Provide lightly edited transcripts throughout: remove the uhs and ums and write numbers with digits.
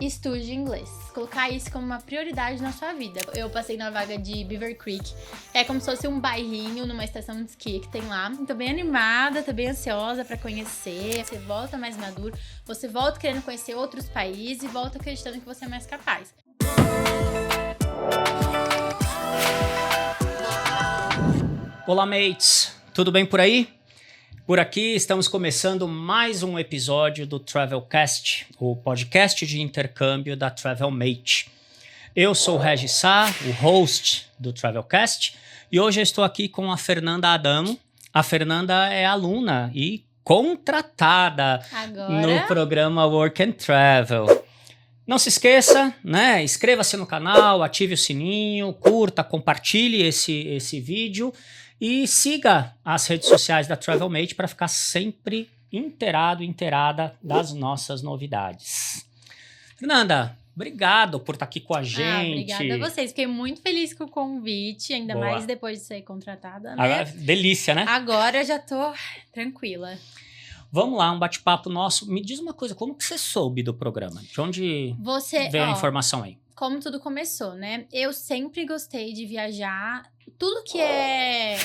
estude inglês. Colocar isso como uma prioridade na sua vida. Eu passei na vaga de Beaver Creek. É como se fosse um bairrinho numa estação de esqui que tem lá. Tô bem animada, tô bem ansiosa pra conhecer. Você volta mais maduro, você volta querendo conhecer outros países e volta acreditando que você é mais capaz. Olá, mates! Tudo bem por aí? Por aqui estamos começando mais um episódio do Travelcast, o podcast de intercâmbio da Travelmate. Eu sou o Regis Sá, o host do Travelcast, e hoje eu estou aqui com a Fernanda Adamo. A Fernanda é aluna e contratada no programa Work and Travel. Não se esqueça, né? Inscreva-se no canal, ative o sininho, curta, compartilhe esse vídeo e siga as redes sociais da Travelmate para ficar sempre inteirada das nossas novidades. Fernanda, obrigado por estar aqui com a gente. Obrigada a vocês. Fiquei muito feliz com o convite, ainda Boa. mais depois de ser contratada, né? Delícia, né? Agora eu já tô tranquila. Vamos lá, um bate-papo nosso. Me diz uma coisa, como que você soube do programa? De onde veio a informação aí? Como tudo começou, né? Eu sempre gostei de viajar. Tudo que é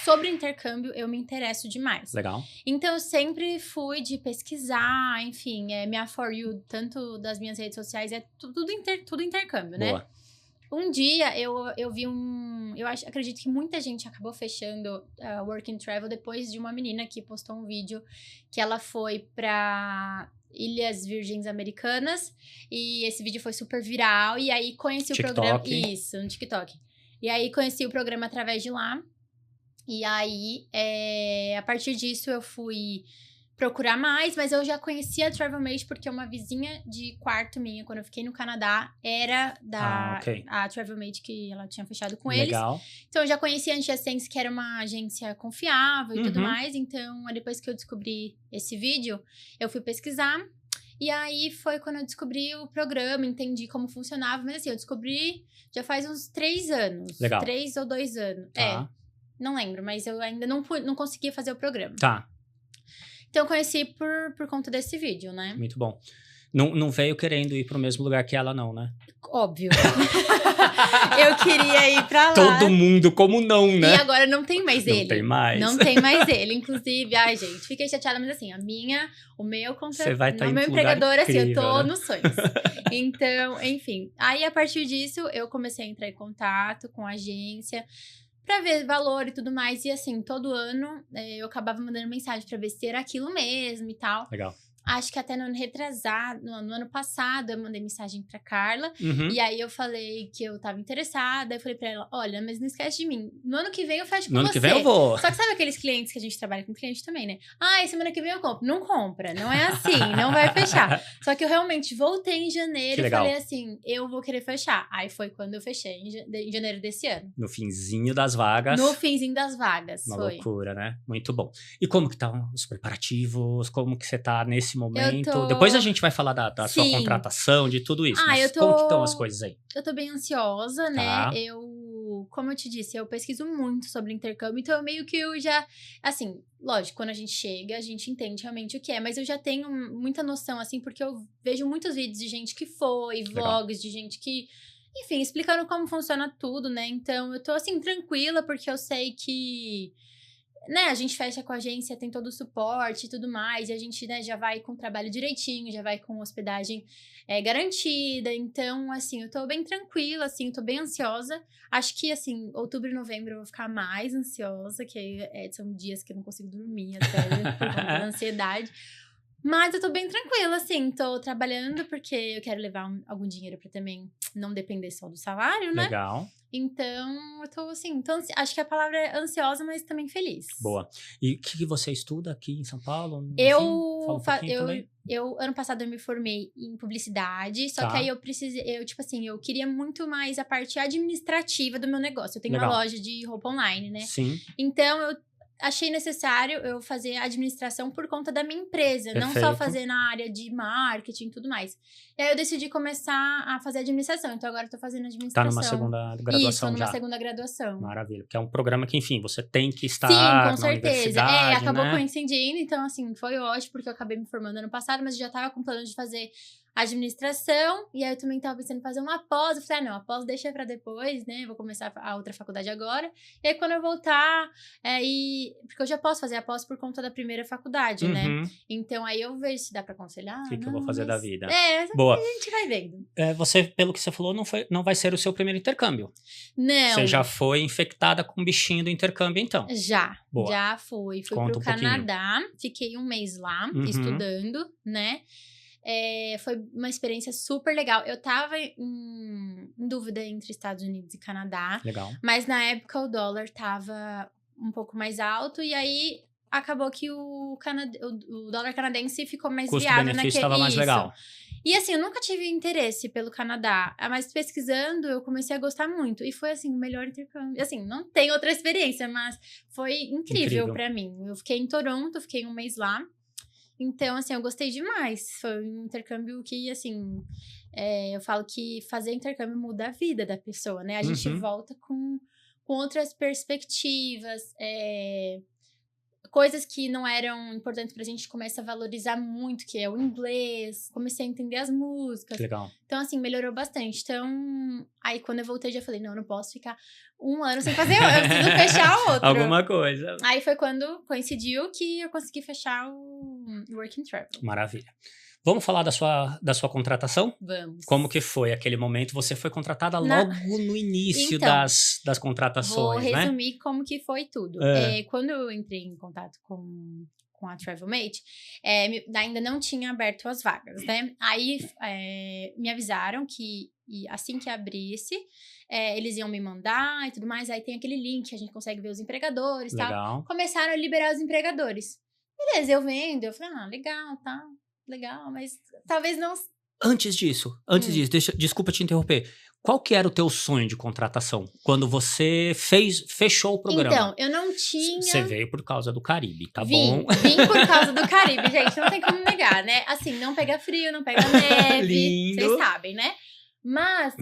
sobre intercâmbio, eu me interesso demais. Legal. Então, eu sempre fui de pesquisar, enfim, minha For You, tanto das minhas redes sociais, é tudo intercâmbio, né? Boa. Um dia, eu vi acredito que muita gente acabou fechando Work and Travel depois de uma menina que postou um vídeo que ela foi pra Ilhas Virgens Americanas e esse vídeo foi super viral e aí conheci TikTok. o programa. Isso, no TikTok. E aí conheci o programa através de lá. E aí, a partir disso, eu fui procurar mais, mas eu já conhecia a Travelmate porque uma vizinha de quarto minha, quando eu fiquei no Canadá, era a Travelmate, que ela tinha fechado com eles. Legal. Então, eu já conhecia a Antiasense, que era uma agência confiável e tudo mais. Então, depois que eu descobri esse vídeo, eu fui pesquisar. E aí, foi quando eu descobri o programa, entendi como funcionava. Mas assim, eu descobri já faz uns 3 anos. Legal. 3 ou 2 anos. Tá. Não lembro, mas eu ainda não conseguia fazer o programa. Tá. Então, eu conheci por conta desse vídeo, né? Muito bom. Não veio querendo ir pro mesmo lugar que ela, não, né? Óbvio. Eu queria ir pra lá. Todo mundo, como não, né? E agora não tem mais ele. Não tem mais. Não tem mais ele. Inclusive, ai, gente, fiquei chateada, mas assim, o meu contrato. Você vai estar o em meu lugar empregador, assim, eu incrível, tô né? nos sonhos. Então, enfim. Aí, a partir disso, eu comecei a entrar em contato com a agência pra ver valor e tudo mais. E assim, todo ano eu acabava mandando mensagem pra ver se era aquilo mesmo e tal. Legal. Acho que até no ano passado, eu mandei mensagem pra Carla. E aí, eu falei que eu tava interessada. Eu falei pra ela, olha, mas não esquece de mim. No ano que vem, eu fecho com você. No ano que vem eu vou. Só que sabe aqueles clientes que a gente trabalha com cliente também, né? Semana que vem eu compro. Não compra, não é assim, não vai fechar. Só que eu realmente voltei em janeiro e falei assim, eu vou querer fechar. Aí foi quando eu fechei, em janeiro desse ano. No finzinho das vagas. No finzinho das vagas, Uma foi. loucura, né? Muito bom. E como que estão os preparativos? Como que você tá nesse momento? Eu tô... Depois a gente vai falar da sua contratação, de tudo isso. Mas como que estão as coisas aí? Eu tô bem ansiosa, né? Tá. Como eu te disse, eu pesquiso muito sobre intercâmbio, então eu já, assim, lógico, quando a gente chega, a gente entende realmente o que é, mas eu já tenho muita noção, assim, porque eu vejo muitos vídeos de gente que foi, vlogs de gente que, enfim, explicando como funciona tudo, né? Então, eu tô, assim, tranquila, porque eu sei que, né, a gente fecha com a agência, tem todo o suporte e tudo mais, e a gente, né, já vai com o trabalho direitinho, já vai com hospedagem garantida, então, assim, eu tô bem tranquila, assim, eu tô bem ansiosa, acho que, assim, outubro e novembro eu vou ficar mais ansiosa, que são dias que eu não consigo dormir até, por conta da ansiedade, mas eu tô bem tranquila, assim, tô trabalhando porque eu quero levar algum dinheiro pra também não depender só do salário, né? Legal. Então, eu tô assim, acho que a palavra é ansiosa, mas também feliz. Boa. E o que você estuda aqui em São Paulo? Eu ano passado eu me formei em publicidade, só que aí eu queria muito mais a parte administrativa do meu negócio. Eu tenho uma loja de roupa online, né? Sim. Então, eu achei necessário eu fazer administração por conta da minha empresa, não só fazer na área de marketing e tudo mais. E aí eu decidi começar a fazer administração, então agora eu tô fazendo administração. Tá numa segunda graduação Isso, numa já. segunda graduação. Maravilha, que é um programa que, enfim, você tem que estar com certeza. universidade, Acabou né? coincidindo, então assim, foi ótimo, porque eu acabei me formando ano passado, mas eu já tava com plano de fazer administração, e aí eu também tava pensando em fazer uma pós, eu falei, não, a pós deixa pra depois, né, vou começar a outra faculdade agora, e aí quando eu voltar, porque eu já posso fazer a pós por conta da primeira faculdade, né, então aí eu vejo se dá pra aconselhar, O que eu vou fazer da vida? Boa. A gente vai vendo. Você, pelo que você falou, não vai ser o seu primeiro intercâmbio. Não. Você já foi infectada com o bichinho do intercâmbio, então? Já fui pro Canadá, fiquei um mês lá, estudando, né, foi uma experiência super legal. Eu tava em dúvida entre Estados Unidos e Canadá. Legal. Mas na época o dólar tava um pouco mais alto. E aí acabou que o dólar canadense ficou mais viável naquele... Custo-benefício estava mais legal. E assim, eu nunca tive interesse pelo Canadá. Mas pesquisando, eu comecei a gostar muito. E foi assim, o melhor intercâmbio. Assim, não tem outra experiência, mas foi incrível pra mim. Eu fiquei em Toronto, fiquei um mês lá. Então, assim, eu gostei demais. Foi um intercâmbio que, assim, eu falo que fazer intercâmbio muda a vida da pessoa, né? A gente volta com outras perspectivas, coisas que não eram importantes pra gente, começa a valorizar muito, que é o inglês, comecei a entender as músicas. Legal. Então, assim, melhorou bastante. Então, aí quando eu voltei, já falei, não posso ficar um ano sem fazer, eu preciso fechar outro. Alguma coisa. Aí foi quando coincidiu que eu consegui fechar o Work and Travel. Maravilha. Vamos falar da sua contratação? Vamos. Como que foi aquele momento? Você foi contratada logo no início então, das contratações, né? Vou resumir como que foi tudo. Quando eu entrei em contato com a TravelMate, ainda não tinha aberto as vagas, né? Aí me avisaram que assim que abrisse, eles iam me mandar e tudo mais. Aí tem aquele link, a gente consegue ver os empregadores e tal. Começaram a liberar os empregadores. Beleza, eu vendo, eu falei, legal, tá. Legal, mas talvez não... Antes disso, desculpa te interromper. Qual que era o teu sonho de contratação? Quando você fechou o programa? Então, eu não tinha... Você veio por causa do Caribe, tá bom? Vim por causa do Caribe, gente, não tem como negar, né? Assim, não pega frio, não pega neve, Lindo. Vocês sabem, né? Mas,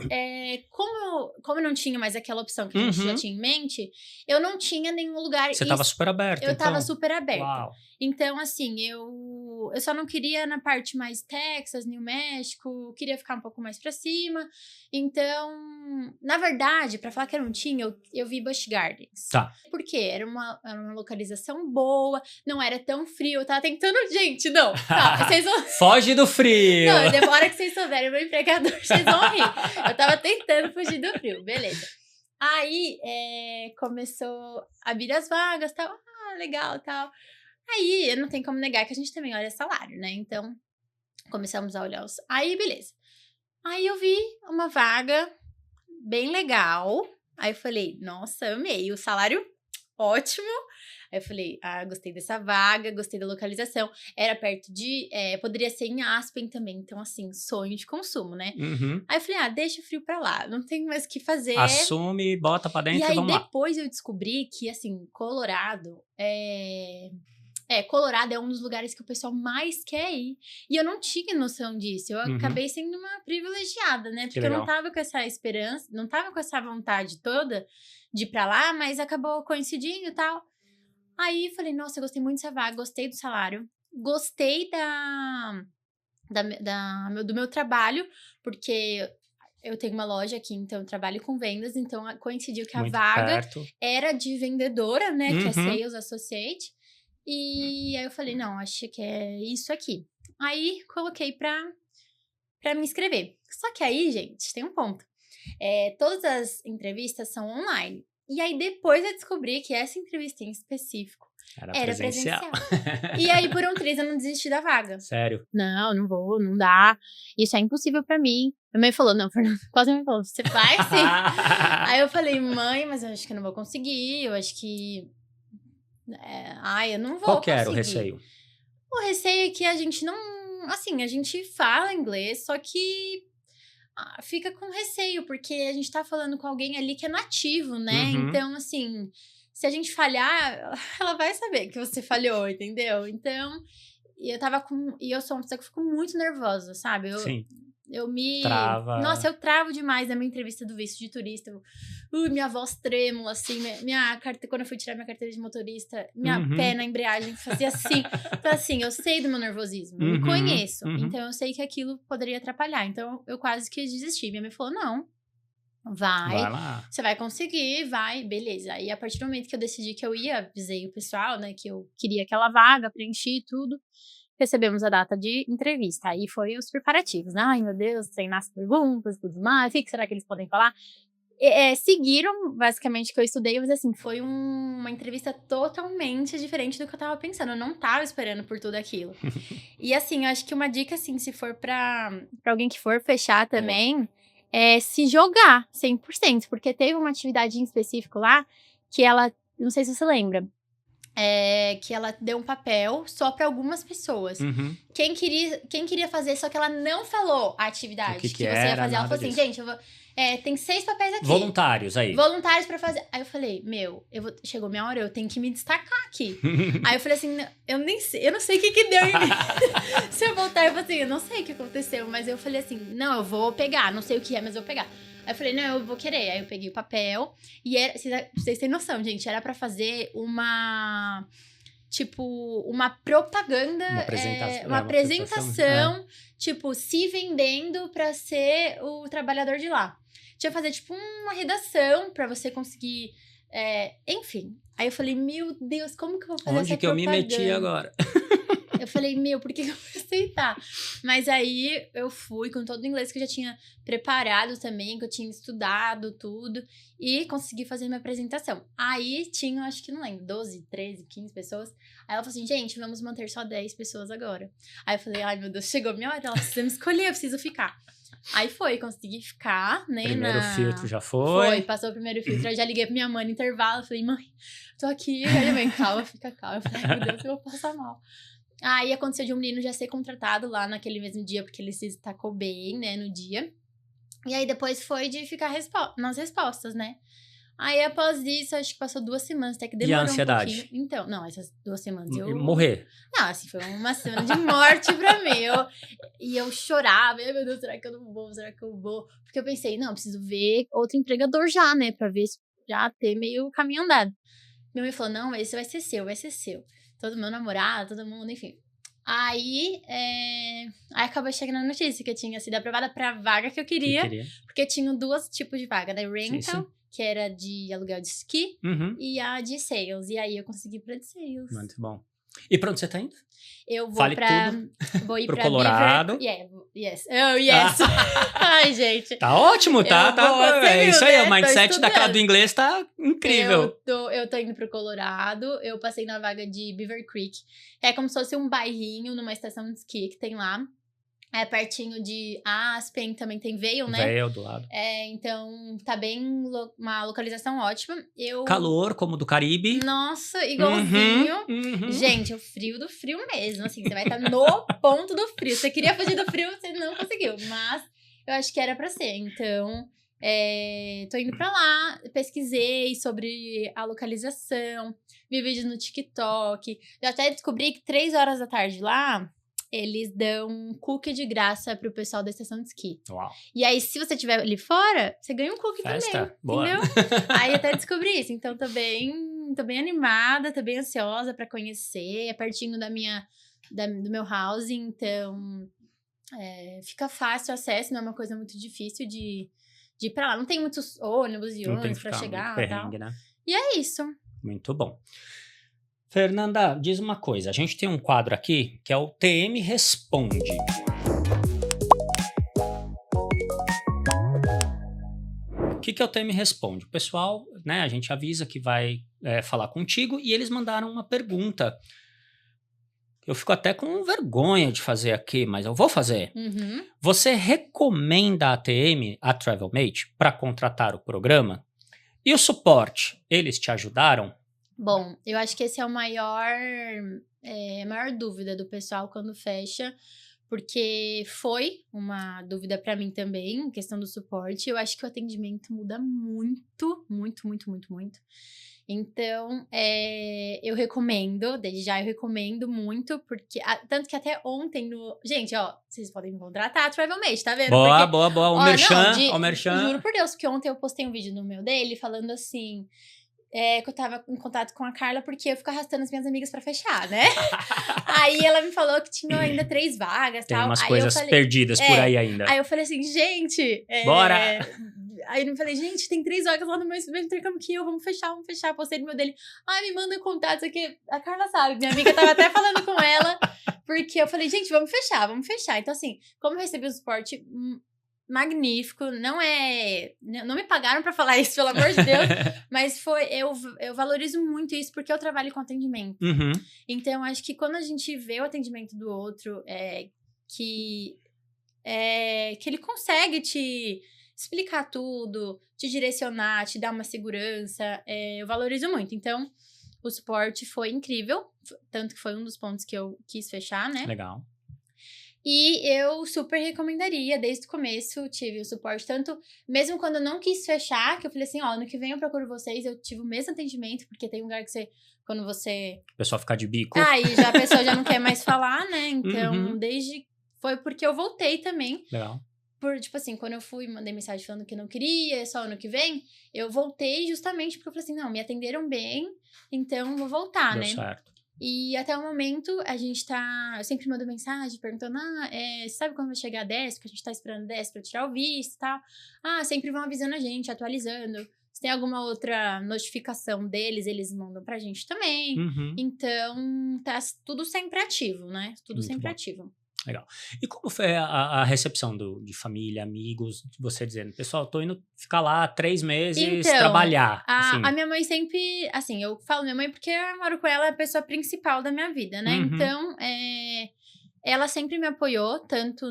como eu não tinha mais aquela opção que a gente já tinha em mente, eu não tinha nenhum lugar... Você tava super aberta, Eu tava super aberta. Uau. Então, assim, eu só não queria na parte mais Texas, New México, queria ficar um pouco mais pra cima. Então, na verdade, pra falar que eu não tinha, eu vi Busch Gardens. Tá. Por quê? Era uma localização boa, não era tão frio, eu tava tentando... Gente, não, tá, vocês vão... Foge do frio! Não, demora que vocês souberem o meu empregador, vocês vão rir. Eu tava tentando fugir do frio, beleza. Aí, começou a abrir as vagas, tal, legal, tal... Aí, não tem como negar que a gente também olha salário, né? Então, começamos a olhar Aí, beleza. Aí, eu vi uma vaga bem legal. Aí, eu falei, nossa, amei. O salário, ótimo. Aí, eu falei, gostei dessa vaga, gostei da localização. Era perto de... poderia ser em Aspen também. Então, assim, sonho de consumo, né? Aí, eu falei, deixa o frio pra lá. Não tem mais o que fazer. Assume, bota pra dentro e vamos lá. E aí, depois eu descobri que, assim, Colorado Colorado é um dos lugares que o pessoal mais quer ir. E eu não tinha noção disso. Eu acabei sendo uma privilegiada, né? Porque eu não tava com essa esperança, não tava com essa vontade toda de ir pra lá, mas acabou coincidindo e tal. Aí, falei, nossa, eu gostei muito dessa vaga, gostei do salário. Gostei do meu trabalho, porque... Eu tenho uma loja aqui, então eu trabalho com vendas, então coincidiu que muito a vaga perto. Era de vendedora, né? Que é Sales Associate. E aí eu falei, não, acho que é isso aqui. Aí coloquei pra me inscrever. Só que aí, gente, tem um ponto. Todas as entrevistas são online. E aí depois eu descobri que essa entrevista em específico era presencial. E aí, por um triz, eu não desisti da vaga. Sério? Não vou, não dá. Isso é impossível pra mim. Minha mãe falou, não, Fernanda, quase me falou, você vai sim. Aí eu falei, mãe, mas eu acho que eu não vou conseguir, eu acho que... eu não vou Qual que conseguir. era o receio? O receio é que a gente não... Assim, a gente fala inglês, só que fica com receio, porque a gente tá falando com alguém ali que é nativo, né? Então, assim... Se a gente falhar, ela vai saber que você falhou, entendeu? Então, e eu sou uma pessoa que fico muito nervosa, sabe? Sim. Trava. Nossa, eu travo demais na minha entrevista do visto de turista. Minha voz trêmula, assim, quando eu fui tirar minha carteira de motorista, minha pé na embreagem fazia assim. Então, assim, eu sei do meu nervosismo, me conheço. Então, eu sei que aquilo poderia atrapalhar. Então, eu quase que desisti. Minha mãe falou, não, vai lá. Você vai conseguir, vai, beleza. Aí, a partir do momento que eu decidi que eu ia, avisei o pessoal, né, que eu queria aquela vaga, preenchi tudo. Recebemos a data de entrevista. Aí foi os preparativos. Ai, meu Deus, treinar as perguntas e tudo mais. O que será que eles podem falar? Seguiram, basicamente, o que eu estudei. Mas, assim, foi uma entrevista totalmente diferente do que eu tava pensando. Eu não tava esperando por tudo aquilo. E, assim, eu acho que uma dica, assim, se for pra alguém que for fechar também, é se jogar 100%. Porque teve uma atividade em específico lá que ela... Não sei se você lembra. Que ela deu um papel só para algumas pessoas. Quem queria fazer, só que ela não falou a atividade que você ia fazer. Ela falou assim, gente, tem 6 papéis aqui. Voluntários aí. Voluntários para fazer. Aí eu falei, chegou minha hora, eu tenho que me destacar aqui. Aí eu falei assim, eu não sei o que deu em mim. Se eu voltar, eu falei assim, eu não sei o que aconteceu, mas eu falei assim, não, eu vou pegar, não sei o que é, mas eu vou pegar. Aí eu falei, não, eu vou querer. Aí eu peguei o papel e vocês têm noção, gente, era pra fazer uma propaganda, uma apresentação, tipo, se vendendo pra ser o trabalhador de lá. Tinha que fazer, tipo, uma redação pra você conseguir, enfim. Aí eu falei, meu Deus, como que eu vou fazer essa propaganda? Onde que eu me meti agora? Eu falei, por que eu vou aceitar? Mas aí eu fui com todo o inglês que eu já tinha preparado também, que eu tinha estudado tudo, e consegui fazer minha apresentação. Aí tinha, acho que não lembro, 12, 13, 15 pessoas. Aí ela falou assim, gente, vamos manter só 10 pessoas agora. Aí eu falei, ai meu Deus, chegou a minha hora, ela precisa me escolher, eu preciso ficar. Aí consegui ficar, né? Primeiro filtro já foi. Passou o primeiro filtro. Eu já liguei pra minha mãe no intervalo, falei, mãe, tô aqui. Aí minha mãe, calma, fica calma. Eu falei, ai meu Deus, eu vou passar mal. Aí aconteceu de um menino já ser contratado lá naquele mesmo dia, porque ele se destacou bem, né, no dia. E aí depois foi de ficar nas respostas, né? Aí após isso, acho que passou 2 semanas, até que demorou um pouquinho. Então, não, essas 2 semanas eu... Morrer. Não, assim, foi uma semana de morte pra mim. E eu chorava, meu Deus, será que eu não vou? Será que eu vou? Porque eu pensei, não, eu preciso ver outro empregador já, né, pra ver se já ter meio caminho andado. Minha mãe falou, não, esse vai ser seu. Todo meu namorado, todo mundo, enfim. Aí acabou chegando a notícia que eu tinha sido aprovada pra vaga que eu queria. Porque tinham 2 tipos de vaga, né? Rental, que era de aluguel de esqui, e a de sales. E aí eu consegui pra de sales. Muito bom. E pra onde você tá indo? Eu vou vou ir pro Colorado. Yes. Oh, yes. Ai, gente. Tá ótimo, tá? Isso aí, o mindset da cara do inglês tá incrível. Eu tô indo pro Colorado. Eu passei na vaga de Beaver Creek. É como se fosse um bairrinho numa estação de esqui que tem lá. É pertinho de Aspen, também tem Vail, né? Vail do lado. Então tá bem uma localização ótima. Calor, como do Caribe. Nossa, igualzinho. Gente, o frio do frio mesmo, assim, você vai estar no ponto do frio. Você queria fugir do frio, você não conseguiu, mas eu acho que era pra ser. Então, tô indo pra lá, pesquisei sobre a localização, vi vídeos no TikTok. Eu até descobri que 3 horas da tarde lá, eles dão um cookie de graça pro pessoal da estação de esqui. Uau. E aí, se você estiver ali fora, você ganha um cookie também. Boa. Entendeu? Aí até descobri isso. Então, tô bem animada, tô bem ansiosa pra conhecer. É pertinho do meu house, então fica fácil o acesso, não é uma coisa muito difícil de ir pra lá. Não tem muitos ônibus e ônibus pra chegar e tal. Né? E é isso. Muito bom. Fernanda, diz uma coisa. A gente tem um quadro aqui que é o TM Responde. O que é o TM Responde? O pessoal, né, a gente avisa que vai falar contigo e eles mandaram uma pergunta. Eu fico até com vergonha de fazer aqui, mas eu vou fazer. Você recomenda a TM, a TravelMate, para contratar o programa? E o suporte, eles te ajudaram? Bom, eu acho que esse é a maior dúvida do pessoal quando fecha, porque foi uma dúvida pra mim também, questão do suporte. Eu acho que o atendimento muda muito, muito, muito, muito, muito. Então, eu recomendo, desde já eu recomendo muito, porque tanto que até ontem no... Gente, ó, vocês podem me contratar, Travelmate, tá vendo? Boa, Porque, boa, boa. O ó, merchan, não, o merchan. juro por Deus, que ontem eu postei um vídeo no meu dele falando assim... que eu tava em contato com a Carla porque eu fico arrastando as minhas amigas pra fechar, né? Aí ela me falou que tinha ainda 3 vagas e Tem tal. umas Aí coisas eu falei, perdidas por aí ainda. Aí eu falei assim, gente... Bora! Aí eu falei, gente, tem 3 vagas lá no mesmo intercâmbio que eu, vamos fechar. Postei no meu dele. Ai, me manda contatos aqui. A Carla sabe, minha amiga tava até falando com ela, porque eu falei, gente, vamos fechar. Então, assim, como eu recebi um suporte magnífico, não me pagaram pra falar isso, pelo amor de Deus, mas eu valorizo muito isso porque eu trabalho com atendimento. Uhum. Então, acho que quando a gente vê o atendimento do outro, que ele consegue te explicar tudo, te direcionar, te dar uma segurança, eu valorizo muito. Então, o suporte foi incrível, tanto que foi um dos pontos que eu quis fechar, né? Legal. E eu super recomendaria, desde o começo tive o suporte, tanto mesmo quando eu não quis fechar, que eu falei assim, ó, ano que vem eu procuro vocês, eu tive o mesmo atendimento, porque tem um lugar que você, quando você... O pessoal ficar de bico. Aí já a pessoa já não quer mais falar, né? Então, foi porque eu voltei também. Legal. Tipo assim, quando eu fui, mandei mensagem falando que não queria, só ano que vem, eu voltei justamente porque eu falei assim, não, me atenderam bem, então vou voltar, Deu né? certo. E até o momento, a gente eu sempre mando mensagem perguntando, sabe quando vai chegar a 10? Porque a gente tá esperando 10 pra tirar o visto e tal. Sempre vão avisando a gente, atualizando. Se tem alguma outra notificação deles, eles mandam pra gente também. Uhum. Então, tá tudo sempre ativo, né? Tudo Muito sempre bom. ativo. Legal. E como foi a recepção de família, amigos, de você dizendo, pessoal, tô indo ficar lá 3 meses, trabalhar? Assim. A minha mãe sempre, assim, eu falo minha mãe porque eu moro com ela, é a pessoa principal da minha vida, né? Uhum. Então, ela sempre me apoiou, tanto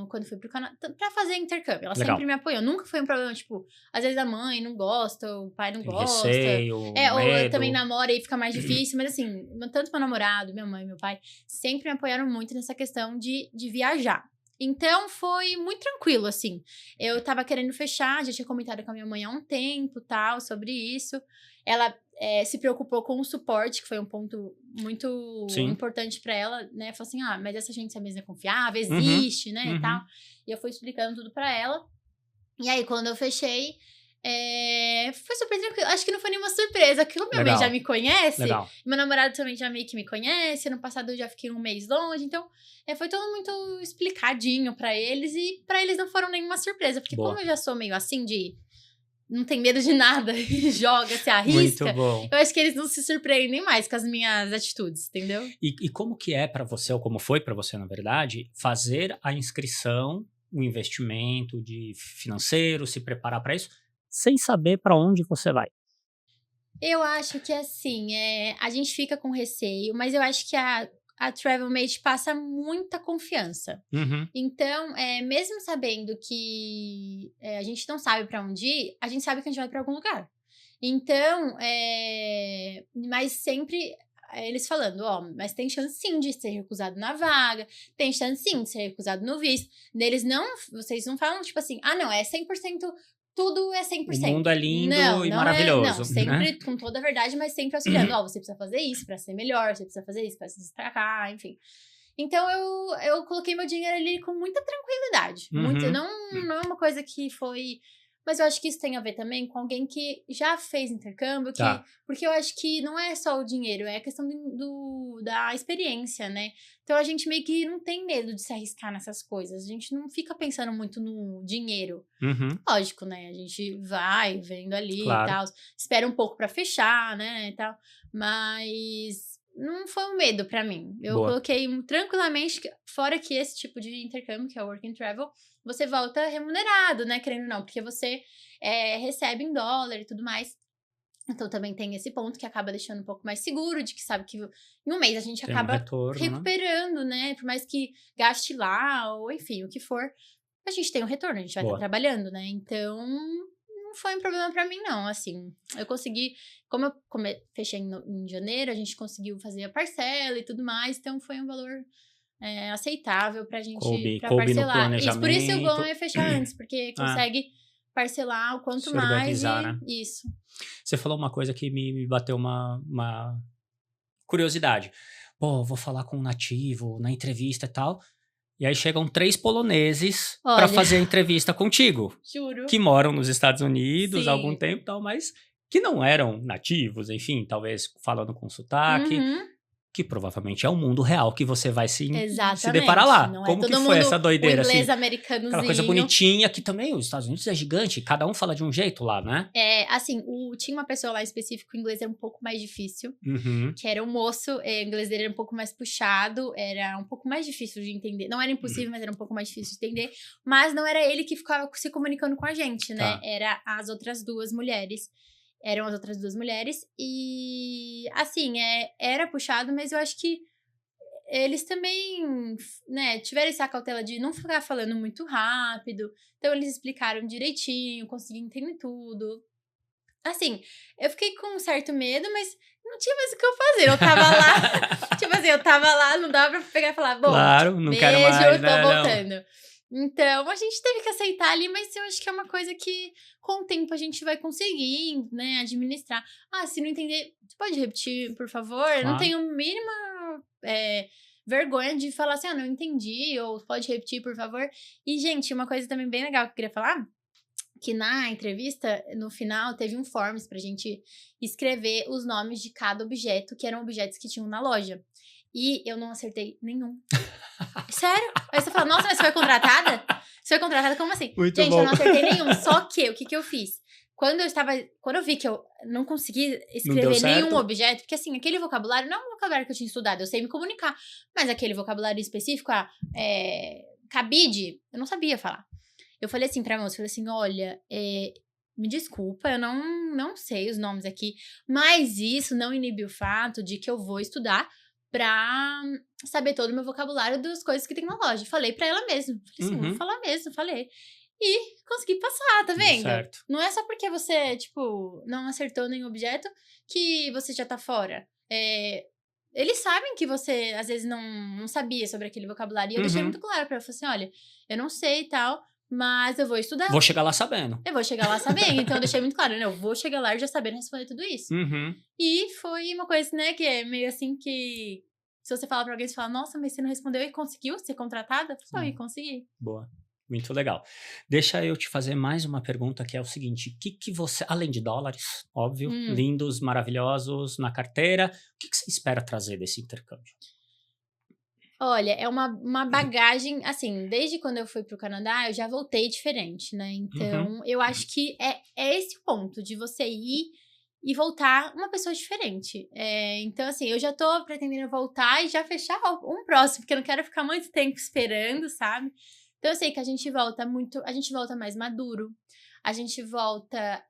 quando fui pro Canadá, pra fazer intercâmbio. Ela Legal. sempre me apoiou. Nunca foi um problema, tipo, às vezes a mãe não gosta, o pai não gosta. Receio, Ou medo. também namora e fica mais difícil. Mas assim, tanto meu namorado, minha mãe, meu pai, sempre me apoiaram muito nessa questão de viajar. Então, foi muito tranquilo, assim. Eu tava querendo fechar, já tinha comentado com a minha mãe há um tempo, tal, sobre isso. Ela se preocupou com o suporte, que foi um ponto muito importante pra ela, né? Falou assim, mas essa agência mesmo é confiável, existe, né, e tal. E eu fui explicando tudo pra ela. E aí, quando eu fechei, foi super tranquilo. Acho que não foi nenhuma surpresa, porque como minha mãe já me conhece, meu namorado também já meio que me conhece, ano passado eu já fiquei um mês longe, então foi tudo muito explicadinho pra eles, e pra eles não foram nenhuma surpresa, porque como eu já sou meio assim de não tem medo de nada e joga, se arrisca, muito bom. Eu acho que eles não se surpreendem mais com as minhas atitudes, entendeu? E como que é pra você, ou como foi pra você, na verdade, fazer a inscrição, o investimento de financeiro, se preparar pra isso, sem saber pra onde você vai? Eu acho que assim, a gente fica com receio, mas eu acho que a Travelmate passa muita confiança. Uhum. Então, mesmo sabendo que a gente não sabe pra onde ir, a gente sabe que a gente vai pra algum lugar. Então, mas sempre eles falando, mas tem chance sim de ser recusado na vaga, tem chance sim de ser recusado no visto. Vocês não falam tipo assim, não, é 100%, tudo é 100%. O mundo é lindo e maravilhoso. Não, sempre com toda a verdade, mas sempre auxiliando. Você precisa fazer isso pra ser melhor, você precisa fazer isso pra se destacar, enfim. Então, eu coloquei meu dinheiro ali com muita tranquilidade. Não é uma coisa que foi... Mas eu acho que isso tem a ver também com alguém que já fez intercâmbio, porque eu acho que não é só o dinheiro, é a questão da experiência, né? Então, a gente meio que não tem medo de se arriscar nessas coisas. A gente não fica pensando muito no dinheiro. Lógico, né? A gente vai vendo ali e tal, espera um pouco pra fechar, né, e tal. Mas não foi um medo pra mim. Eu coloquei tranquilamente, fora que esse tipo de intercâmbio, que é o Work and Travel, você volta remunerado, né, querendo ou não, porque você recebe em dólar e tudo mais. Então, também tem esse ponto que acaba deixando um pouco mais seguro, de que sabe que em um mês a gente acaba recuperando, né? Por mais que gaste lá, ou enfim, o que for, a gente tem um retorno, a gente vai estar trabalhando, né? Então, não foi um problema pra mim, não, assim. Eu consegui, como eu fechei em janeiro, a gente conseguiu fazer a parcela e tudo mais, então foi um valor aceitável pra gente Coube pra no parcelar. planejamento. Por isso o bom é fechar antes, porque consegue parcelar o quanto Se mais. organizar, né? Isso. Você falou uma coisa que me bateu uma curiosidade. Pô, vou falar com um nativo na entrevista e tal. E aí chegam 3 poloneses para Olha. fazer a entrevista contigo. Juro. Que moram nos Estados Unidos há Sim. algum tempo e tal, mas que não eram nativos, enfim, talvez falando com sotaque. Que provavelmente é o mundo real que você vai se deparar lá. Não Como é que todo foi mundo essa doideira, o inglês assim? americanozinho. Aquela coisa bonitinha, que também os Estados Unidos é gigante, cada um fala de um jeito lá, né? Assim, tinha uma pessoa lá específico, o inglês era um pouco mais difícil, que era um moço, o inglês dele era um pouco mais puxado, era um pouco mais difícil de entender. Não era impossível, mas era um pouco mais difícil de entender. Mas não era ele que ficava se comunicando com a gente, né? Tá. Eram as outras duas mulheres e, assim, era puxado, mas eu acho que eles também, né, tiveram essa cautela de não ficar falando muito rápido. Então, eles explicaram direitinho, consegui entender tudo. Assim, eu fiquei com um certo medo, mas não tinha mais o que eu fazer. Eu tava lá, tipo assim, eu tava lá, não dava pra pegar e falar, bom, claro, não beijo, quero mais, eu tô né? voltando. Então, a gente teve que aceitar ali, mas eu acho que é uma coisa que, com o tempo, a gente vai conseguir, né, administrar. Se não entender, você pode repetir, por favor? Eu não tenho mínima vergonha de falar assim, não entendi, ou pode repetir, por favor. E, gente, uma coisa também bem legal que eu queria falar, que na entrevista, no final, teve um forms pra gente escrever os nomes de cada objeto, que eram objetos que tinham na loja. E eu não acertei nenhum. Sério? Aí você fala, nossa, mas você foi contratada? Você foi contratada como assim? Muito gente, bom. eu não acertei nenhum. Só que, o que eu fiz? Quando eu vi que eu não consegui escrever nenhum objeto, porque assim, aquele vocabulário não é um vocabulário que eu tinha estudado, eu sei me comunicar. Mas aquele vocabulário específico, cabide, eu não sabia falar. Eu falei assim pra moça, falei assim, olha, me desculpa, eu não sei os nomes aqui, mas isso não inibe o fato de que eu vou estudar pra saber todo o meu vocabulário das coisas que tem na loja. Falei pra ela mesmo. Falei assim, vou falar mesmo, falei. E consegui passar, tá vendo? Certo. Não é só porque você, tipo, não acertou nenhum objeto que você já tá fora. Eles sabem que você, às vezes, não sabia sobre aquele vocabulário. E eu deixei muito claro pra ela. Falei assim, olha, eu não sei e tal, mas eu vou estudar. Vou chegar lá sabendo. Eu vou chegar lá sabendo. Então, eu deixei muito claro, né? Eu vou chegar lá já sabendo responder tudo isso. E foi uma coisa, né, que é meio assim que... Se você falar pra alguém, você fala, nossa, mas você não respondeu e conseguiu ser contratada? Eu falei, consegui. Boa. Muito legal. Deixa eu te fazer mais uma pergunta, que é o seguinte. O que você, além de dólares, óbvio, lindos, maravilhosos, na carteira, o que você espera trazer desse intercâmbio? Olha, é uma bagagem, assim, desde quando eu fui pro Canadá, eu já voltei diferente, né? Então, eu acho que é esse o ponto, de você ir e voltar uma pessoa diferente. Então, assim, eu já tô pretendendo voltar e já fechar um próximo, porque eu não quero ficar muito tempo esperando, sabe? Então, eu sei que a gente volta mais maduro, a gente volta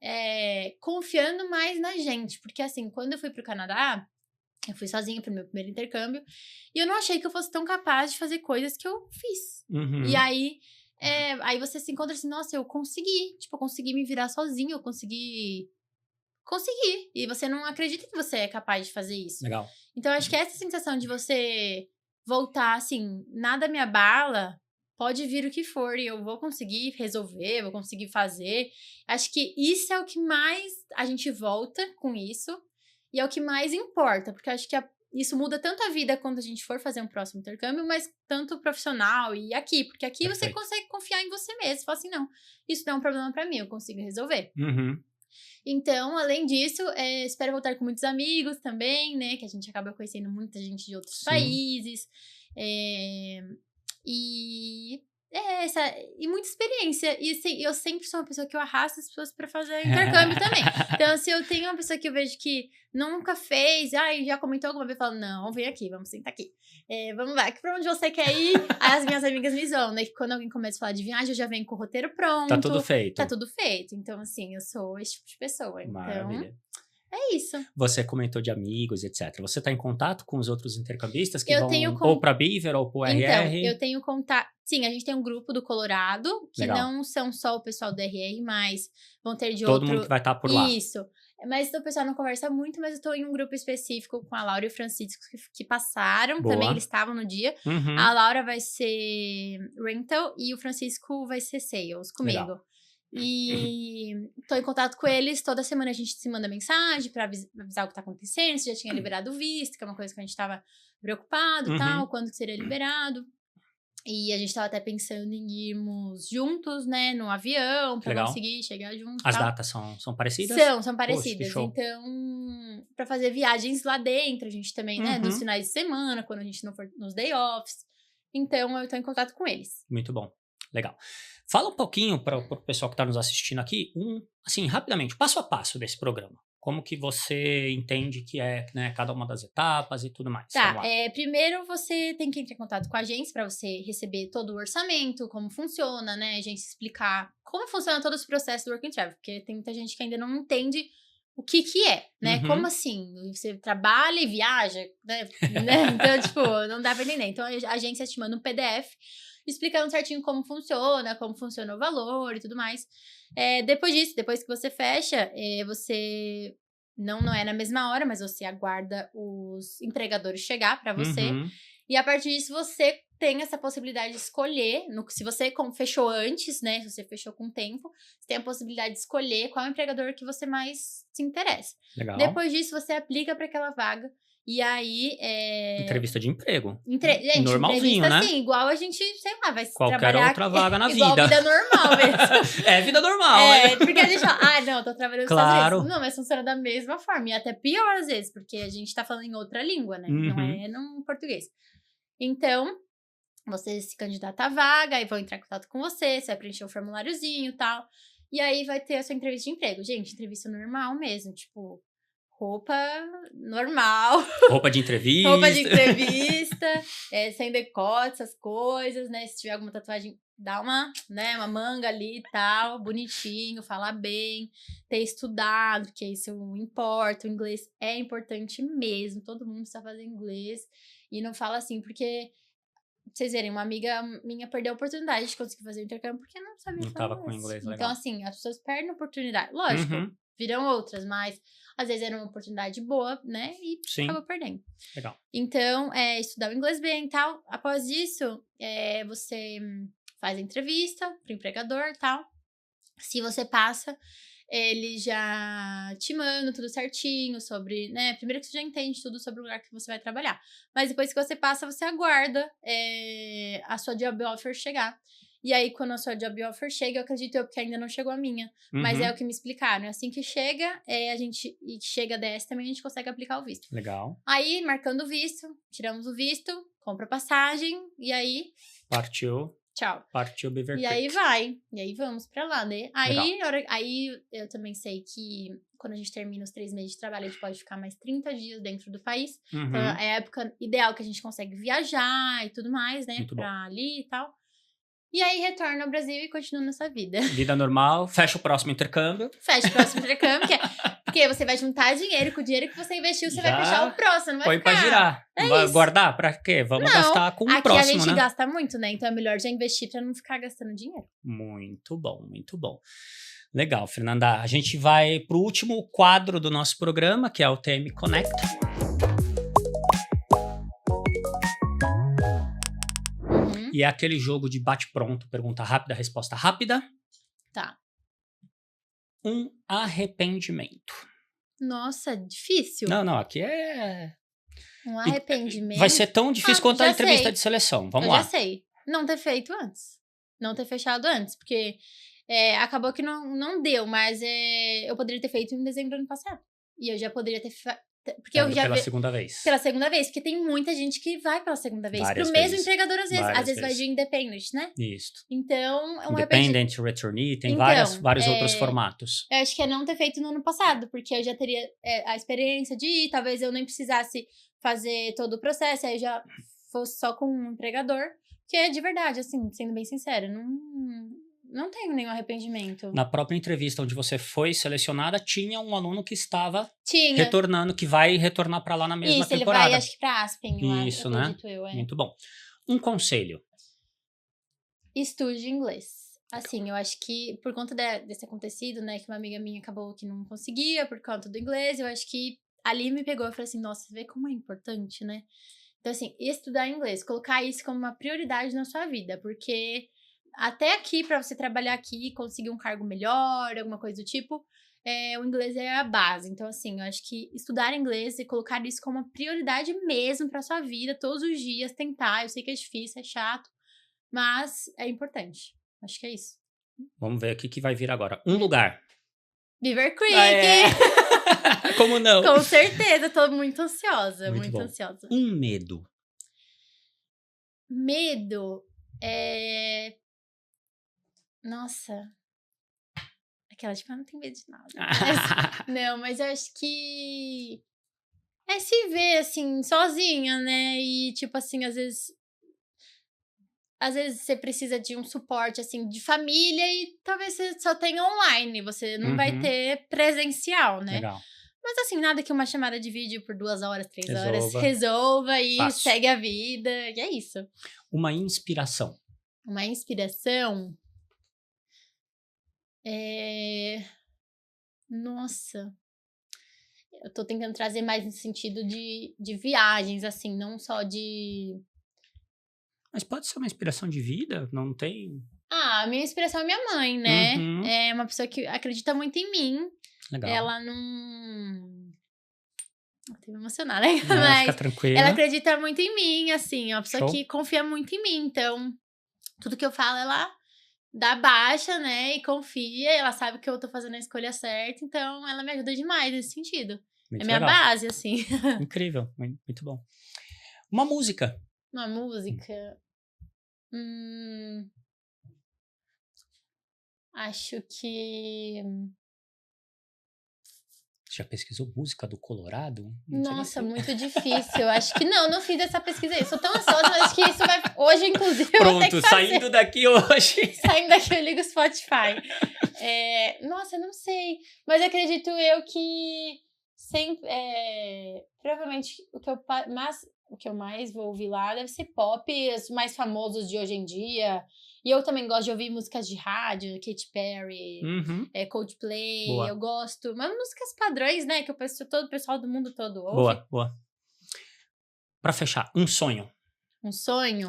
confiando mais na gente, porque assim, quando eu fui pro Canadá, eu fui sozinha pro meu primeiro intercâmbio, e eu não achei que eu fosse tão capaz de fazer coisas que eu fiz. E aí você se encontra assim, nossa, eu consegui me virar sozinha, eu consegui. E você não acredita que você é capaz de fazer isso. Legal. Então, eu acho que essa sensação de você voltar, assim, nada me abala, pode vir o que for, e eu vou conseguir resolver, vou conseguir fazer. Acho que isso é o que mais a gente volta com isso, e é o que mais importa, porque eu acho que isso muda tanto a vida quando a gente for fazer um próximo intercâmbio, mas tanto profissional e aqui, porque aqui você consegue confiar em você mesmo, fala assim, não, isso não é um problema pra mim, eu consigo resolver. Então, além disso, espero voltar com muitos amigos também, né, que a gente acaba conhecendo muita gente de outros países, e muita experiência. E eu sempre sou uma pessoa que eu arrasto as pessoas pra fazer intercâmbio também. Então, se eu tenho uma pessoa que eu vejo que nunca fez, já comentou alguma vez, eu falo, não, vem aqui, vamos sentar aqui. Vamos lá, que pra onde você quer ir? Aí as minhas amigas me zoam, né? Que quando alguém começa a falar de viagem, eu já venho com o roteiro pronto. Tá tudo feito. Tá tudo feito. Então, assim, eu sou esse tipo de pessoa. Maravilha. Então, é isso. Você comentou de amigos, etc. Você tá em contato com os outros intercambistas que vão tenho ou pra Beaver ou pro RR? Então, eu tenho contato... Sim, a gente tem um grupo do Colorado, que Legal. não são só o pessoal do RR, mas vão ter de Todo mundo que vai estar por lá. Isso. Mas o pessoal não conversa muito, mas eu tô em um grupo específico com a Laura e o Francisco que passaram. Boa. Também eles estavam no dia. Uhum. A Laura vai ser rental e o Francisco vai ser sales comigo. Legal. E tô em contato com eles. Toda semana a gente se manda mensagem pra avisar o que tá acontecendo. Se já tinha liberado o visto, que é uma coisa que a gente tava preocupado e tal. Quando que seria liberado. E a gente tava até pensando em irmos juntos, né, no avião, pra conseguir chegar juntos. As datas são parecidas? São parecidas. Poxa, então, pra fazer viagens lá dentro, a gente também, né, dos finais de semana, quando a gente não for nos day offs. Então, eu tô em contato com eles. Muito bom. Legal. Fala um pouquinho para o pessoal que tá nos assistindo aqui, assim, rapidamente, passo a passo desse programa. Como que você entende que é, né, cada uma das etapas e tudo mais? Tá, primeiro você tem que entrar em contato com a agência para você receber todo o orçamento, como funciona, né? A agência explicar como funciona todo esse processo do Work and Travel, porque tem muita gente que ainda não entende o que é, né? Como assim? Você trabalha e viaja, né? Então, tipo, não dá pra entender. Então, a agência te manda um PDF explicando certinho como funciona o valor e tudo mais. Depois disso, depois que você fecha, você não é na mesma hora, mas você aguarda os empregadores chegar pra você. E a partir disso, você tem essa possibilidade de escolher, se você fechou antes, né, se você fechou com tempo, você tem a possibilidade de escolher qual empregador que você mais se interessa. Legal. Depois disso, você aplica para aquela vaga. E aí, Entrevista de emprego. Gente, normalzinho, né? Assim, igual a gente, sei lá, vai qualquer trabalhar... outra vaga na igual vida. Vida normal mesmo. É vida normal, Porque a gente fala, não, tô trabalhando nos claro. Estados Unidos. Não, mas funciona da mesma forma. E até pior, às vezes, porque a gente tá falando em outra língua, né? Não é no português. Então, você se candidata à vaga, aí vão entrar em contato com você vai preencher o formuláriozinho e tal. E aí vai ter a sua entrevista de emprego. Gente, entrevista normal mesmo, tipo... roupa normal. Roupa de entrevista. Roupa de entrevista, sem decote, essas coisas, né? Se tiver alguma tatuagem, dá uma manga ali e tal, bonitinho, falar bem, ter estudado, porque isso importa, o inglês é importante mesmo, todo mundo precisa fazer inglês. E não fala assim, porque... Pra vocês verem, uma amiga minha perdeu a oportunidade de conseguir fazer o intercâmbio porque não sabia falar tava com inglês legal. Então, assim, as pessoas perdem a oportunidade. Lógico, virão outras, mas às vezes era uma oportunidade boa, né? E acabou perdendo. Legal. Então, estudar o inglês bem e tal. Após isso, você faz a entrevista pro empregador e tal. Se você passa, ele já te manda tudo certinho sobre, né? Primeiro que você já entende tudo sobre o lugar que você vai trabalhar. Mas depois que você passa, você aguarda a sua job offer chegar. E aí, quando a sua job offer chega, eu acredito porque ainda não chegou a minha. Mas é o que me explicaram. Assim que chega, e chega a DS também, a gente consegue aplicar o visto. Legal. Aí, marcando o visto, tiramos o visto, compra a passagem, e aí... Partiu. Tchau. Partiu Beaver Creek. E aí vai. E aí vamos pra lá, né? Aí eu também sei que quando a gente termina os 3 meses de trabalho, a gente pode ficar mais 30 dias dentro do país. Então, é a época ideal que a gente consegue viajar e tudo mais, né? Muito pra ali e tal. E aí retorna ao Brasil e continua nessa vida. Vida normal, fecha o próximo intercâmbio. Fecha o próximo intercâmbio, porque você vai juntar dinheiro, com o dinheiro que você investiu, você vai fechar o próximo, não vai ficar... Põe pra girar. Vai guardar? Pra quê? Vamos gastar com o próximo, né? Aqui a gente gasta muito, né? Então é melhor já investir pra não ficar gastando dinheiro. Muito bom, muito bom. Legal, Fernanda. A gente vai pro último quadro do nosso programa, que é o TM Connect. E é aquele jogo de bate-pronto, pergunta rápida, resposta rápida. Tá. Um arrependimento. Nossa, difícil. Não, aqui é... Um arrependimento. Vai ser tão difícil quanto a entrevista de seleção. Vamos lá. Eu já sei. Não ter feito antes. Não ter fechado antes, porque acabou que não deu, mas eu poderia ter feito em dezembro do ano passado. E eu já poderia ter... Porque eu já pela segunda vez. Pela segunda vez, porque tem muita gente que vai pela segunda vez. Várias pro mesmo vezes. empregador, às vezes. Várias Às vezes vai vezes. de independent, né? Isso. Então, é um Independent, returnee, tem então, vários outros formatos. Eu acho que é não ter feito no ano passado, porque eu já teria a experiência de ir, talvez eu nem precisasse fazer todo o processo, aí eu já fosse só com um empregador, que é de verdade, assim, sendo bem sincera, não tenho nenhum arrependimento. Na própria entrevista onde você foi selecionada, tinha um aluno que estava Tinha. retornando, que vai retornar para lá na mesma Isso, temporada. Ele vai, acho que pra Aspen. Isso, né? Eu. Muito bom. Um conselho. Estude inglês. Assim, eu acho que por conta desse acontecido, né, que uma amiga minha acabou que não conseguia por conta do inglês, eu acho que ali me pegou e falei assim, nossa, vê como é importante, né? Então, assim, estudar inglês, colocar isso como uma prioridade na sua vida, porque até aqui, pra você trabalhar aqui, conseguir um cargo melhor, alguma coisa do tipo, o inglês é a base. Então, assim, eu acho que estudar inglês e colocar isso como uma prioridade mesmo pra sua vida, todos os dias, tentar. Eu sei que é difícil, é chato, mas é importante. Acho que é isso. Vamos ver o que vai vir agora. Um lugar. Beaver Creek! Como não? Com certeza, tô muito ansiosa, Muito bom. ansiosa. Um medo. Medo Nossa. Aquela, tipo, não tem medo de nada. Mas eu acho que é se ver, assim, sozinha, né? E, tipo assim, às vezes você precisa de um suporte, assim, de família e talvez você só tenha online. Você não vai ter presencial, né? Legal. Mas, assim, nada que uma chamada de vídeo por 2 horas, 3 horas resolva e Fácil. segue a vida. E é isso. Uma inspiração. Uma inspiração? Nossa. Eu tô tentando trazer mais no sentido de viagens, assim, não só de... Mas pode ser uma inspiração de vida? Não tem... A minha inspiração é minha mãe, né? É uma pessoa que acredita muito em mim. Legal. Ela não... Tô emocionada, né? Mas fica tranquila. Ela acredita muito em mim, assim. É uma pessoa que confia muito em mim. Então, tudo que eu falo, ela dá baixa, né? E confia. Ela sabe que eu tô fazendo a escolha certa. Então, ela me ajuda demais nesse sentido. Muito minha legal. base, assim. Incrível. Muito bom. Uma música. Uma música... Acho que... Já pesquisou música do Colorado? Nossa, muito difícil. Eu acho que não fiz essa pesquisa aí. Sou tão ansiosa, mas acho que isso vai... Hoje, inclusive, eu vou ter que fazer. Saindo daqui hoje. Saindo daqui, eu ligo o Spotify. Nossa, não sei. Mas acredito eu que sempre... provavelmente, o que eu mais vou ouvir lá deve ser pop, os mais famosos de hoje em dia. E eu também gosto de ouvir músicas de rádio, Katy Perry, Coldplay. Boa. Eu gosto. Mas músicas padrões, né? Que todo o pessoal do mundo todo ouve. Boa. Pra fechar, um sonho. Um sonho?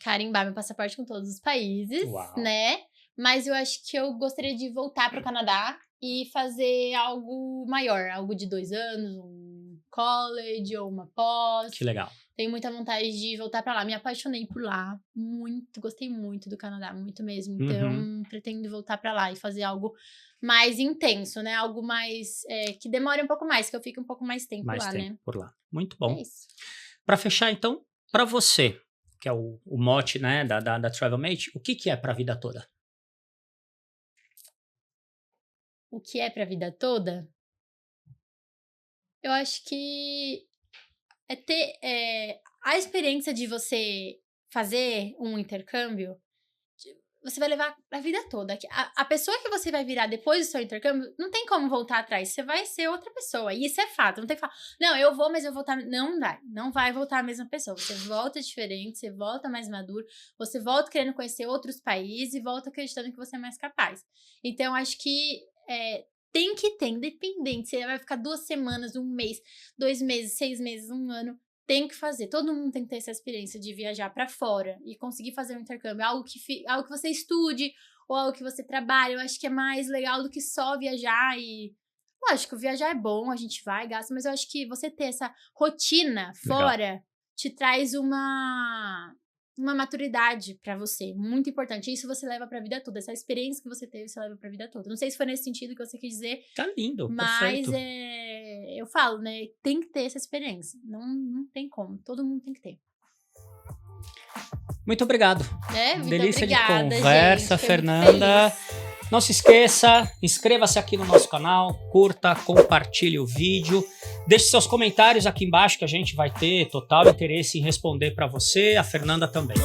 Carimbar meu passaporte com todos os países, né? Mas eu acho que eu gostaria de voltar pro Canadá e fazer algo maior. Algo de 2 anos, um college ou uma pós. Que legal. Tenho muita vontade de voltar pra lá. Me apaixonei por lá. Muito. Gostei muito do Canadá. Muito mesmo. Então, pretendo voltar pra lá e fazer algo mais intenso, né? Algo mais... que demore um pouco mais. Que eu fique um pouco mais tempo lá, né? Por lá. Muito bom. É isso. Pra fechar, então, pra você, que é o mote, né, da TravelMate, o que é pra vida toda? O que é pra vida toda? Eu acho que é ter a experiência de você fazer um intercâmbio, você vai levar a vida toda. A pessoa que você vai virar depois do seu intercâmbio, não tem como voltar atrás. Você vai ser outra pessoa. E isso é fato. Não tem que falar, não, eu vou, mas eu vou voltar... Não dá. Não vai voltar a mesma pessoa. Você volta diferente, você volta mais maduro, você volta querendo conhecer outros países e volta acreditando que você é mais capaz. Então, acho que... tem que ter, independente. Você vai ficar 2 semanas, 1 mês, 2 meses, 6 meses, 1 ano. Tem que fazer. Todo mundo tem que ter essa experiência de viajar pra fora e conseguir fazer um intercâmbio. Algo que você estude ou algo que você trabalhe. Eu acho que é mais legal do que só viajar e... Lógico, viajar é bom, a gente vai, gasta, mas eu acho que você ter essa rotina fora te traz uma maturidade pra você, muito importante. Isso você leva pra vida toda. Essa experiência que você teve, você leva pra vida toda. Não sei se foi nesse sentido que você quis dizer. Tá lindo, mas perfeito. Eu falo, né? Tem que ter essa experiência. Não tem como. Todo mundo tem que ter. Muito obrigado. Muito delícia obrigada, de conversa, gente. Fernanda. Não se esqueça, inscreva-se aqui no nosso canal, curta, compartilhe o vídeo. Deixe seus comentários aqui embaixo que a gente vai ter total interesse em responder para você, a Fernanda também.